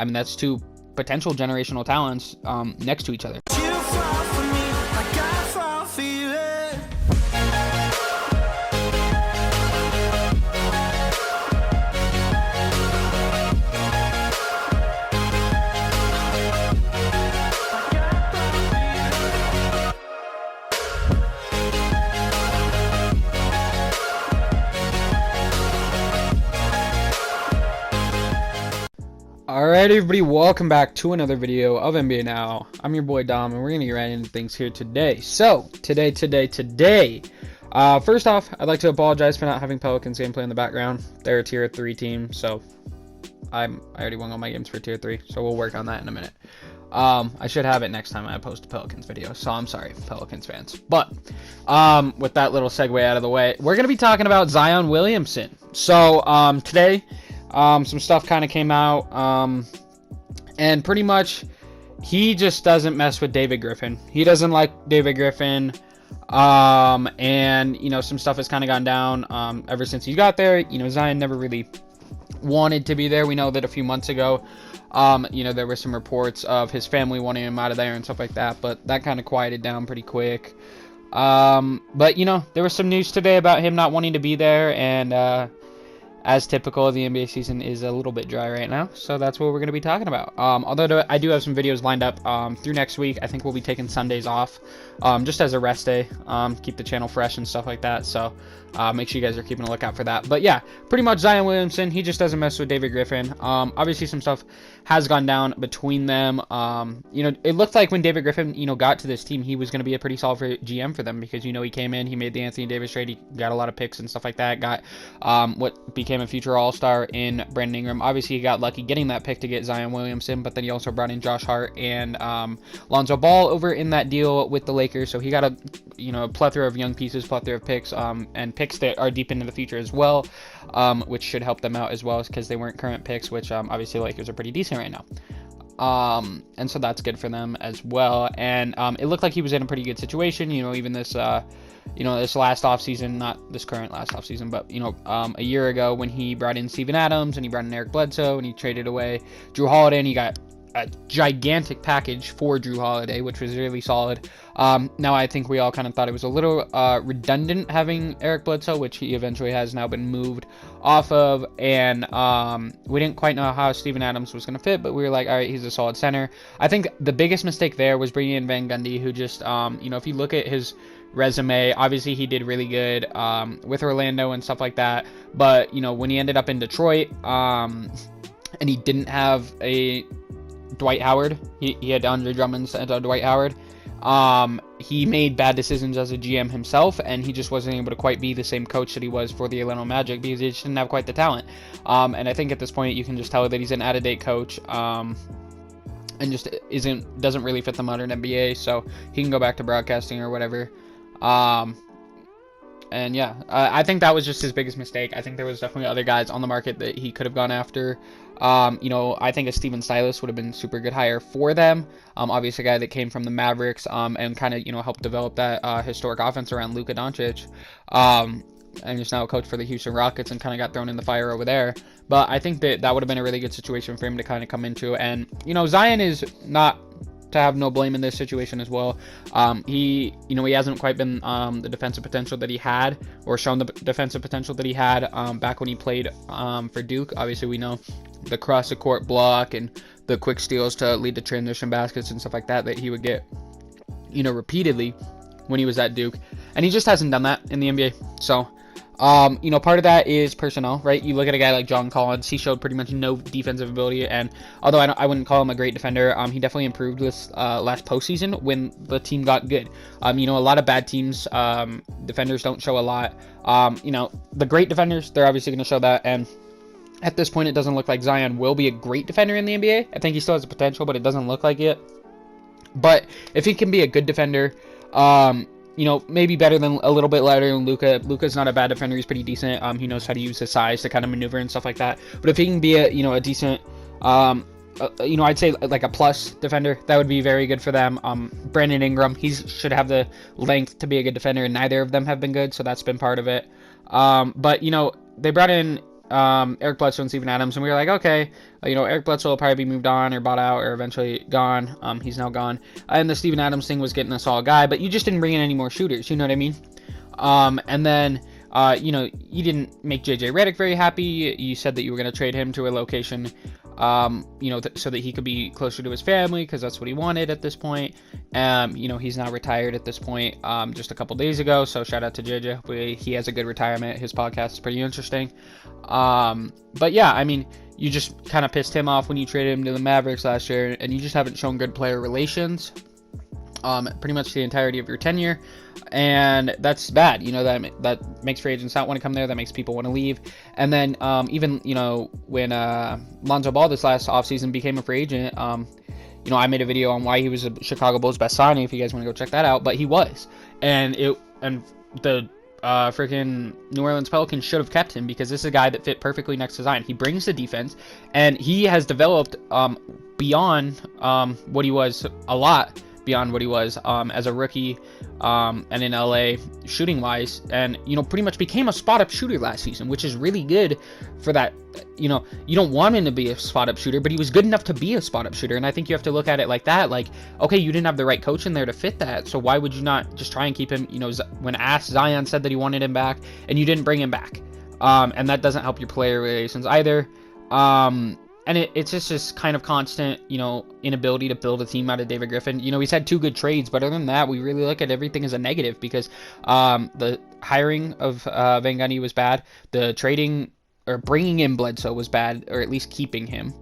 I mean, that's two potential generational talents next to each other. Alright everybody, welcome back to another video of NBA Now. I'm your boy Dom, and we're going to get right into things here today. So, today, first off, I'd like to apologize for not having Pelicans gameplay in the background. They're a tier 3 team, so I already won all my games for tier 3, so we'll work on that in a minute. I should have it next time I post a Pelicans video, so I'm sorry, Pelicans fans. But, with that little segue out of the way, we're going to be talking about Zion Williamson. So, today, some stuff kind of came out, and pretty much he just doesn't mess with David Griffin. He doesn't like David Griffin, and, you know, some stuff has kind of gone down, ever since he got there. You know, Zion never really wanted to be there. We know that a few months ago, you know, there were some reports of his family wanting him out of there and stuff like that, but that kind of quieted down pretty quick. But, you know, there was some news today about him not wanting to be there, and, as typical, the NBA season is a little bit dry right now, so that's what we're going to be talking about. Although I do have some videos lined up through next week. I think we'll be taking Sundays off, just as a rest day, keep the channel fresh and stuff like that, so make sure you guys are keeping a lookout for that. But yeah, pretty much Zion Williamson, he just doesn't mess with David Griffin. Obviously some stuff has gone down between them. You know, it looked like when David Griffin, you know, got to this team, he was going to be a pretty solid GM for them, because, you know, he came in, he made the Anthony Davis trade, he got a lot of picks and stuff like that, got what became a future all-star in Brandon Ingram. Obviously he got lucky getting that pick to get Zion Williamson, but then he also brought in Josh Hart and Lonzo Ball over in that deal with the Lakers, so he got a, you know, a plethora of young pieces, plethora of picks, and picks that are deep into the future as well, which should help them out as well, because they weren't current picks, which obviously the Lakers are pretty decent right now. And so that's good for them as well. And it looked like he was in a pretty good situation, you know, even this you know, this last offseason, not this current last offseason, but, you know, a year ago when he brought in Steven Adams and he brought in Eric Bledsoe and he traded away Drew Holiday, and he got a gigantic package for Drew Holiday, which was really solid. Now I think we all kind of thought it was a little redundant having Eric Bledsoe, which he eventually has now been moved off of, and we didn't quite know how Steven Adams was going to fit, but we were like, all right, he's a solid center. I think the biggest mistake there was bringing in Van Gundy, who just, you know, if you look at his resume, obviously he did really good with Orlando and stuff like that, but, you know, when he ended up in Detroit, and he didn't have a Dwight Howard, he had Andre Drummond instead of Dwight Howard, he made bad decisions as a GM himself, and he just wasn't able to quite be the same coach that he was for the Orlando Magic, because he just didn't have quite the talent. And I think at this point you can just tell that he's an out-of-date coach, and just doesn't really fit the modern NBA, so he can go back to broadcasting or whatever. And yeah, I think that was just his biggest mistake. I think there was definitely other guys on the market that he could have gone after. You know, I think a Steven Silas would have been a super good hire for them. Obviously a guy that came from the Mavericks, and kind of, you know, helped develop that historic offense around Luka Doncic. And he's now a coach for the Houston Rockets and kind of got thrown in the fire over there. But I think that would have been a really good situation for him to kind of come into. And, you know, Zion is not to have no blame in this situation as well. He, you know, he hasn't quite been the defensive potential that he had, or shown the defensive potential that he had back when he played for Duke. Obviously we know the cross the court block and the quick steals to lead to transition baskets and stuff like that he would get, you know, repeatedly when he was at Duke, and he just hasn't done that in the NBA. So you know, part of that is personnel, right? You look at a guy like John Collins, he showed pretty much no defensive ability, and although I wouldn't call him a great defender, he definitely improved this last postseason when the team got good. You know, a lot of bad teams, defenders don't show a lot. You know, the great defenders, they're obviously going to show that, and at this point, it doesn't look like Zion will be a great defender in the NBA. I think he still has the potential, but it doesn't look like it. But if he can be a good defender, you know, maybe better than a little bit lighter than Luka. Luka's not a bad defender. He's pretty decent. He knows how to use his size to kind of maneuver and stuff like that. But if he can be a, you know, a decent, you know, I'd say like a plus defender, that would be very good for them. Brandon Ingram, he should have the length to be a good defender, and neither of them have been good, so that's been part of it. But, you know, they brought in Eric Bledsoe and Steven Adams, and we were like, okay, Eric Bledsoe will probably be moved on or bought out or eventually gone. He's now gone. And the Steven Adams thing was getting a solid guy, but you just didn't bring in any more shooters. You know what I mean? And then, you didn't make JJ Redick very happy. You said that you were going to trade him to a location, so that he could be closer to his family, because that's what he wanted at this point. He's now retired at this point, just a couple days ago. So shout out to JJ. Hopefully he has a good retirement. His podcast is pretty interesting. But yeah, I mean, you just kind of pissed him off when you traded him to the Mavericks last year, and you just haven't shown good player relations. Pretty much the entirety of your tenure, and that's bad. That makes free agents not want to come there. That makes people want to leave. And then even when Lonzo Ball this last offseason became a free agent, I made a video on why he was a Chicago Bulls best signing. If you guys want to go check that out, but he was, and the freaking New Orleans Pelicans should have kept him, because this is a guy that fit perfectly next to Zion. He brings the defense, and he has developed beyond what he was, a lot beyond what he was as a rookie and in LA shooting wise, and pretty much became a spot up shooter last season, which is really good for that. You don't want him to be a spot up shooter, but he was good enough to be a spot up shooter. And I think you have to look at it like that, like, okay, you didn't have the right coach in there to fit that, so why would you not just try and keep him? When asked, Zion said that he wanted him back, and you didn't bring him back, and that doesn't help your player relations either. And it's just this kind of constant, inability to build a team out of David Griffin. He's had 2 good trades, but other than that, we really look at everything as a negative, because the hiring of Van Gundy was bad. The trading or bringing in Bledsoe was bad, or at least keeping him.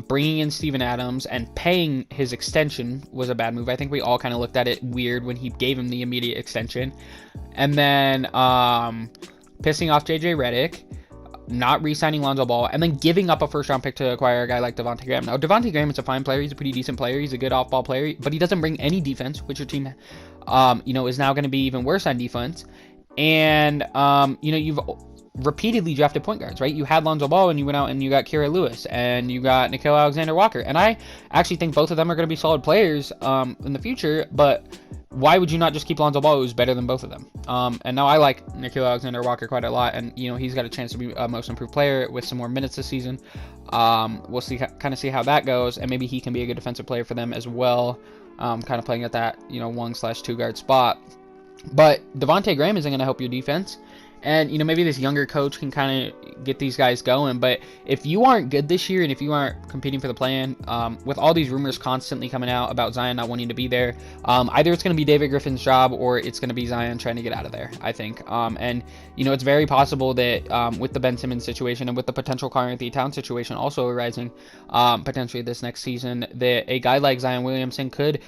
Bringing in Steven Adams and paying his extension was a bad move. I think we all kind of looked at it weird when he gave him the immediate extension. And then pissing off JJ Redick, not re-signing Lonzo Ball, and then giving up a first-round pick to acquire a guy like Devontae Graham. Now, Devontae Graham is a fine player. He's a pretty decent player. He's a good off-ball player, but he doesn't bring any defense, which your team, is now going to be even worse on defense. And, you've repeatedly drafted point guards, right? You had Lonzo Ball, and you went out and you got Kira Lewis, and you got Nickeil Alexander-Walker. And I actually think both of them are going to be solid players in the future, but why would you not just keep Lonzo Ball, who's better than both of them? And now I like Nickeil Alexander-Walker quite a lot, and he's got a chance to be a most improved player with some more minutes this season. We'll see how that goes, and maybe he can be a good defensive player for them as well, kind of playing at that 1/2 guard spot. But Devontae Graham isn't going to help your defense. And, maybe this younger coach can kind of get these guys going. But if you aren't good this year, and if you aren't competing for the play-in, with all these rumors constantly coming out about Zion not wanting to be there, either it's going to be David Griffin's job, or it's going to be Zion trying to get out of there, I think. And, it's very possible that with the Ben Simmons situation, and with the potential Karl-Anthony Towns situation also arising potentially this next season, that a guy like Zion Williamson could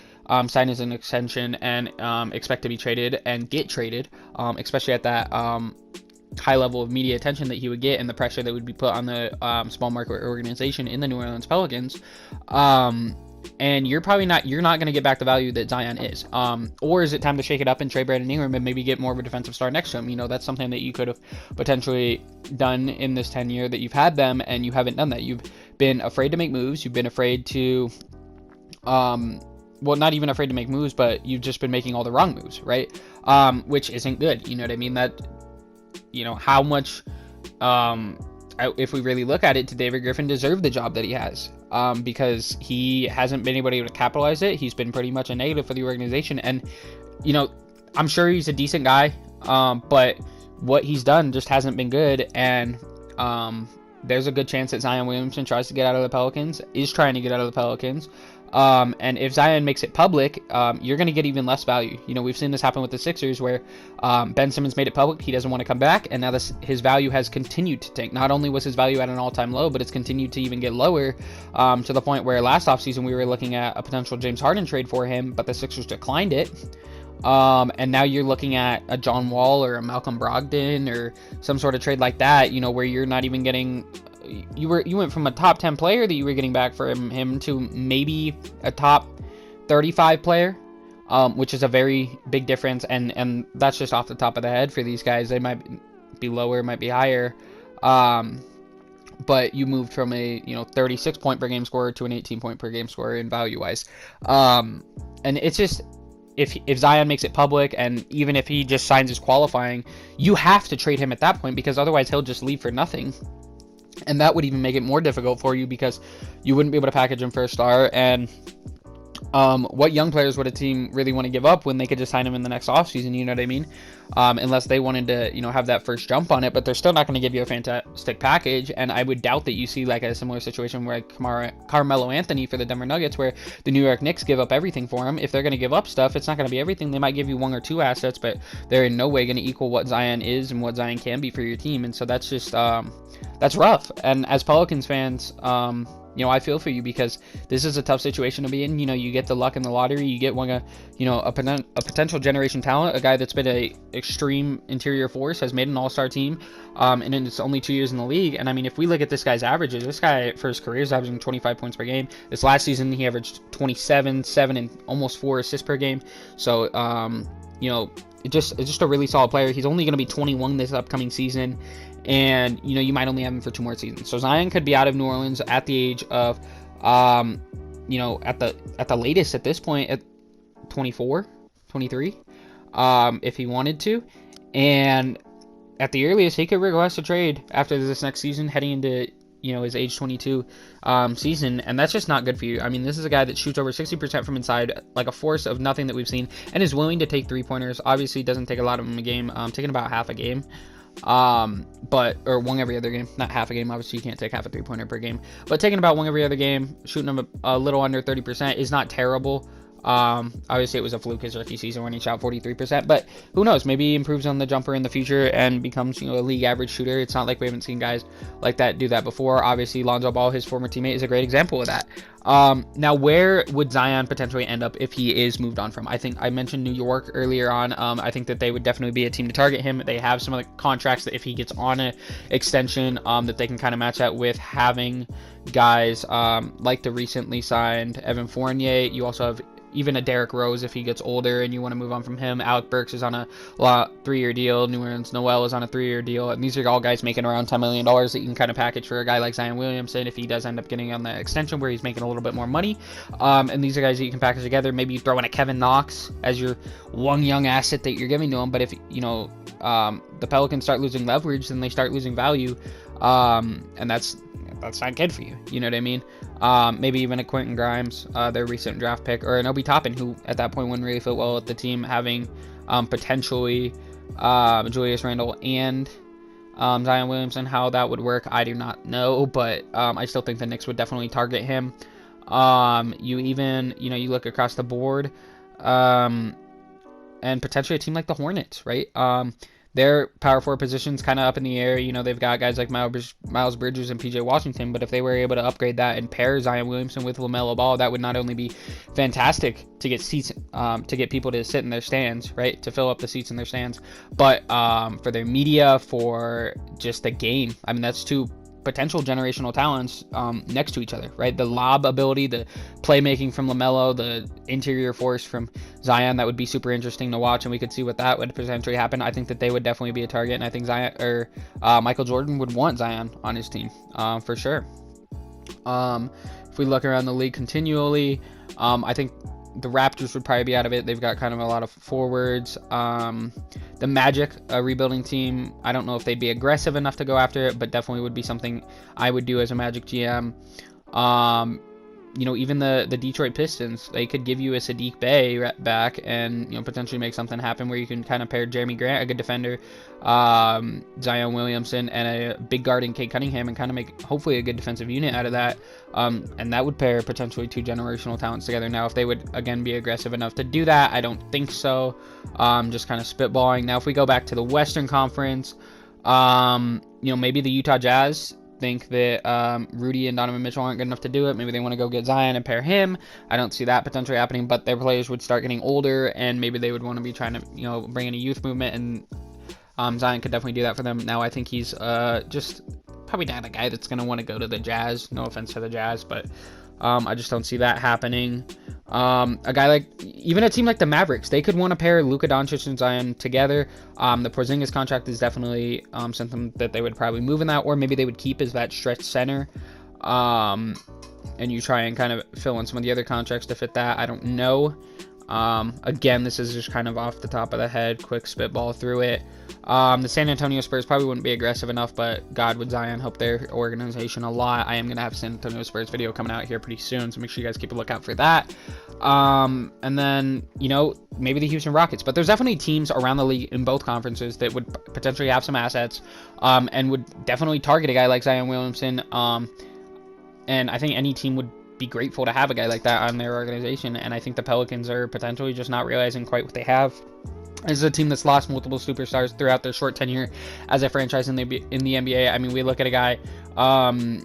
sign as an extension and expect to be traded and get traded, especially at that high level of media attention that he would get, and the pressure that would be put on the small market organization in the New Orleans Pelicans. And you're not going to get back the value that Zion is. Or is it time to shake it up and trade Brandon Ingram and maybe get more of a defensive star next to him? That's something that you could have potentially done in this tenure that you've had them, and you haven't done that. You've been afraid to make moves. You've been afraid to not even afraid to make moves, but you've just been making all the wrong moves, right? Which isn't good. You know what I mean? That, how much, if we really look at it, did David Griffin deserve the job that he has? Because he hasn't been able to capitalize it. He's been pretty much a negative for the organization. And, I'm sure he's a decent guy, but what he's done just hasn't been good. And there's a good chance that Zion Williamson tries to get out of the Pelicans, is trying to get out of the Pelicans. And if Zion makes it public, you're going to get even less value. We've seen this happen with the Sixers, where Ben Simmons made it public he doesn't want to come back, and now his value has continued to tank. Not only was his value at an all-time low, but it's continued to even get lower, to the point where last offseason we were looking at a potential James Harden trade for him, but the Sixers declined it. And now you're looking at a John Wall or a Malcolm Brogdon or some sort of trade like that, where you're not even getting... You went from a top 10 player that you were getting back from him to maybe a top 35 player, which is a very big difference, and that's just off the top of the head for these guys. They might be lower, might be higher, but you moved from a 36 point per game scorer to an 18 point per game scorer in value wise, and it's just if Zion makes it public, and even if he just signs his qualifying, you have to trade him at that point, because otherwise he'll just leave for nothing. And that would even make it more difficult for you, because you wouldn't be able to package him for a star. And what young players would a team really want to give up when they could just sign him in the next offseason? You know what I mean? Unless they wanted to, have that first jump on it, but they're still not going to give you a fantastic package. And I would doubt that you see like a similar situation where Carmelo Anthony for the Denver Nuggets, where the New York Knicks give up everything for him. If they're going to give up stuff, it's not going to be everything. They might give you one or two assets, but they're in no way going to equal what Zion is and what Zion can be for your team. And so that's just that's rough. And as Pelicans fans, I feel for you, because this is a tough situation to be in. You get the luck in the lottery. You get a potential generation talent, a guy that's been a extreme interior force, has made an all-star team, and it's only 2 years in the league. And I mean, if we look at this guy's averages, this guy for his career is averaging 25 points per game. This last season, he averaged 27, 7, and almost 4 assists per game. So, it's just a really solid player. He's only going to be 21 this upcoming season, and you might only have him for 2 more seasons. So Zion could be out of New Orleans at the age of, at the latest at this point at 24, 23, if he wanted to, and at the earliest he could request a trade after this next season, heading into his age 22 season, and that's just not good for you. I mean, this is a guy that shoots over 60% from inside, like a force of nothing that we've seen, and is willing to take 3-pointers. Obviously, doesn't take a lot of them a game, taking about half a game, or one every other game, not half a game. Obviously, you can't take half a 3-pointer per game, but taking about one every other game, shooting them a little under 30% is not terrible. Obviously it was a fluke his rookie season when he shot 43%, but who knows, maybe he improves on the jumper in the future and becomes, a league average shooter. It's not like we haven't seen guys like that do that before. Obviously Lonzo Ball, his former teammate, is a great example of that. Now where would Zion potentially end up if he is moved on from? I think I mentioned New York earlier on. I think that they would definitely be a team to target him. They have some of the contracts that if he gets on an extension, that they can kind of match that with having guys, like the recently signed Evan Fournier. You also have even a Derrick Rose if he gets older and you want to move on from him. Alec Burks is on a 3-year deal. New Orleans Noel is on a 3-year deal. And these are all guys making around $10 million that you can kind of package for a guy like Zion Williamson if he does end up getting on the extension where he's making a little bit more money. And these are guys that you can package together. Maybe you throw in a Kevin Knox as your one young asset that you're giving to him. But if, the Pelicans start losing leverage, then they start losing value. And that's not good for you. You know what I mean? Maybe even a Quentin Grimes, their recent draft pick, or an Obi Toppin, who at that point wouldn't really fit well with the team, having potentially Julius Randle and Zion Williamson. How that would work, I do not know, but I still think the Knicks would definitely target him. You look across the board, and potentially a team like the Hornets, right? Their power forward position's kind of up in the air. They've got guys like Miles Bridges and PJ Washington, but if they were able to upgrade that and pair Zion Williamson with LaMelo Ball, that would not only be fantastic to get seats, to get people to sit in their stands, right, to fill up the seats in their stands, but for their media, for just the game. I mean, that's two potential generational talents next to each other, right? The lob ability, the playmaking from LaMelo, the interior force from Zion, that would be super interesting to watch, and we could see what that would potentially happen. I think that they would definitely be a target, and I think Michael Jordan would want Zion on his team, for sure. If we look around the league continually, I think the Raptors would probably be out of it. They've got kind of a lot of forwards. The Magic, a rebuilding team, I don't know if they'd be aggressive enough to go after it, but definitely would be something I would do as a Magic GM. Even the Detroit Pistons, they could give you a Sadiq Bey back and, potentially make something happen where you can kind of pair Jeremy Grant, a good defender, Zion Williamson, and a big guard in Cade Cunningham, and kind of make, hopefully, a good defensive unit out of that. And that would pair potentially two generational talents together. Now, if they would, again, be aggressive enough to do that, I don't think so. Just kind of spitballing. Now, if we go back to the Western Conference, maybe the Utah Jazz think that Rudy and Donovan Mitchell aren't good enough to do it. Maybe they want to go get Zion and pair him. I don't see that potentially happening, but their players would start getting older, and maybe they would want to be trying to, bring in a youth movement, and Zion could definitely do that for them. Now, I think he's just probably not a guy that's going to want to go to the Jazz. No offense to the Jazz, but I just don't see that happening. A guy like, even a team like the Mavericks, they could want to pair Luka Doncic and Zion together. The Porzingis contract is definitely something that they would probably move in that, or maybe they would keep as that stretch center. And you try and kind of fill in some of the other contracts to fit that. I don't know. Again, this is just kind of off the top of the head, quick spitball through it. The San Antonio Spurs probably wouldn't be aggressive enough, but God, would Zion help their organization a lot. I am going to have a San Antonio Spurs video coming out here pretty soon, so make sure you guys keep a lookout for that. And then, you know, maybe the Houston Rockets, but there's definitely teams around the league in both conferences that would potentially have some assets, and would definitely target a guy like Zion Williamson. And I think any team would be grateful to have a guy like that on their organization, and I think the Pelicans are potentially just not realizing quite what they have. This is a team that's lost multiple superstars throughout their short tenure as a franchise in the NBA. I mean, we look at a guy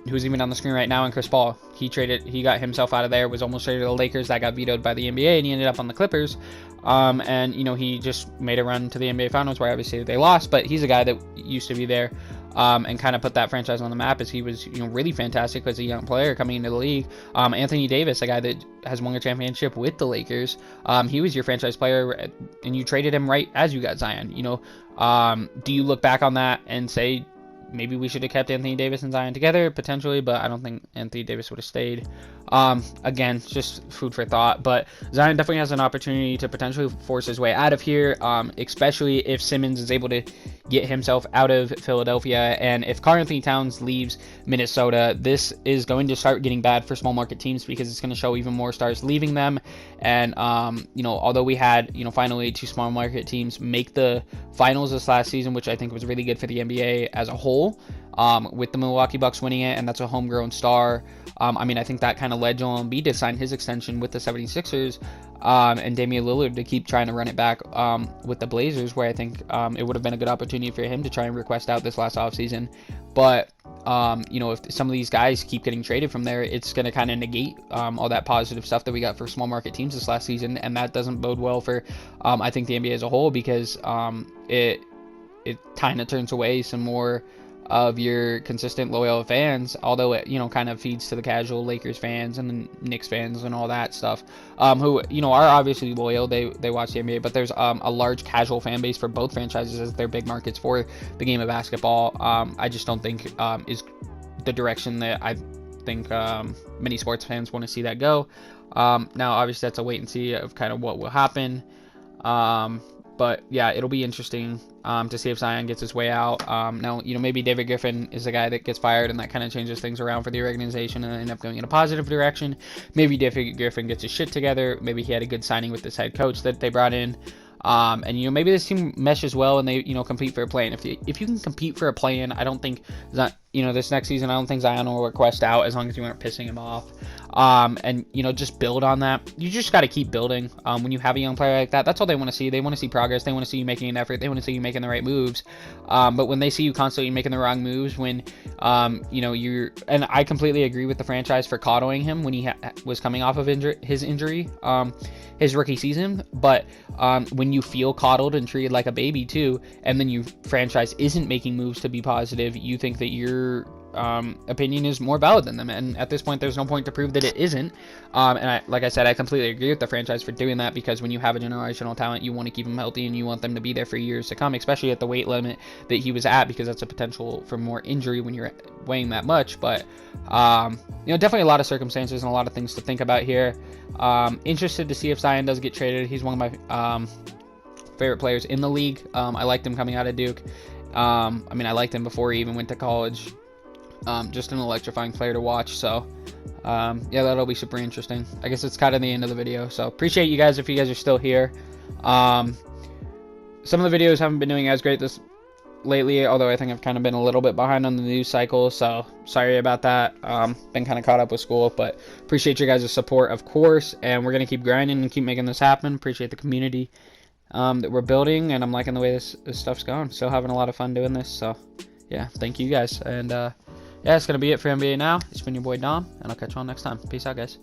who's even on the screen right now, in Chris Paul. He got himself out of there, was almost traded to the Lakers. That got vetoed by the NBA, and he ended up on the Clippers. And, you know, he just made a run to the NBA Finals, where obviously they lost, but he's a guy that used to be there. And kind of put that franchise on the map, as he was, you know, really fantastic as a young player coming into the league. Anthony Davis, a guy that has won a championship with the Lakers, he was your franchise player, and you traded him right as you got Zion. You know, do you look back on that and say maybe we should have kept Anthony Davis and Zion together? Potentially, but I don't think Anthony Davis would have stayed. Again, just food for thought, but Zion definitely has an opportunity to potentially force his way out of here, especially if Simmons is able to get himself out of Philadelphia, and if Karl-Anthony Towns leaves Minnesota, this is going to start getting bad for small market teams, because it's going to show even more stars leaving them. And you know, although we had, you know, finally 2 small market teams make the finals this last season, which I think was really good for the NBA as a whole, with the Milwaukee Bucks winning it, and that's a homegrown star. I mean, I think that kind of led Joel Embiid to sign his extension with the 76ers, and Damian Lillard to keep trying to run it back with the Blazers, where I think it would have been a good opportunity for him to try and request out this last offseason. But, you know, if some of these guys keep getting traded from there, it's going to kind of negate all that positive stuff that we got for small market teams this last season, and that doesn't bode well for, I think, the NBA as a whole, because it kind of turns away some more of your consistent loyal fans, although it, you know, kind of feeds to the casual Lakers fans and the Knicks fans and all that stuff, who, you know, are obviously loyal. They watch the NBA, but there's a large casual fan base for both franchises as they're big markets for the game of basketball. I just don't think is the direction that I think many sports fans want to see that go. Now, obviously, that's a wait and see of kind of what will happen. But yeah, it'll be interesting to see if Zion gets his way out. Now, you know, maybe David Griffin is the guy that gets fired, and that kind of changes things around for the organization and end up going in a positive direction. Maybe David Griffin gets his shit together. Maybe he had a good signing with this head coach that they brought in. And, you know, maybe this team meshes well and they, you know, compete for a play-in. If you can compete for a play-in, I don't think that, you know, this next season, I don't think Zion will request out, as long as you aren't pissing him off. And, you know, just build on that. You just got to keep building. When you have a young player like that, that's all they want to see. They want to see progress. They want to see you making an effort. They want to see you making the right moves. But when they see you constantly making the wrong moves, when, you know, and I completely agree with the franchise for coddling him when he was coming off of his injury, his rookie season. But when you feel coddled and treated like a baby too, and then your franchise isn't making moves to be positive, you think that your opinion is more valid than them, and at this point there's no point to prove that it isn't. And like I said, I completely agree with the franchise for doing that, because when you have a generational talent, you want to keep them healthy and you want them to be there for years to come, especially at the weight limit that he was at, because that's a potential for more injury when you're weighing that much. But you know, definitely a lot of circumstances and a lot of things to think about here. Interested to see if Zion does get traded. He's one of my favorite players in the league. I liked him coming out of Duke. I mean, I liked him before he even went to college. Just an electrifying player to watch. So yeah, that'll be super interesting. I guess it's kind of the end of the video, so appreciate you guys if you guys are still here. Some of the videos haven't been doing as great lately, although I think I've kind of been a little bit behind on the news cycle, so sorry about that. Been kind of caught up with school, but appreciate your guys' support, of course, and we're gonna keep grinding and keep making this happen. Appreciate the community that we're building, and I'm liking the way this stuff's going. Still having a lot of fun doing this, so yeah, thank you guys. And yeah, that's gonna be it for NBA Now. It's been your boy Dom, and I'll catch you all next time. Peace out, guys.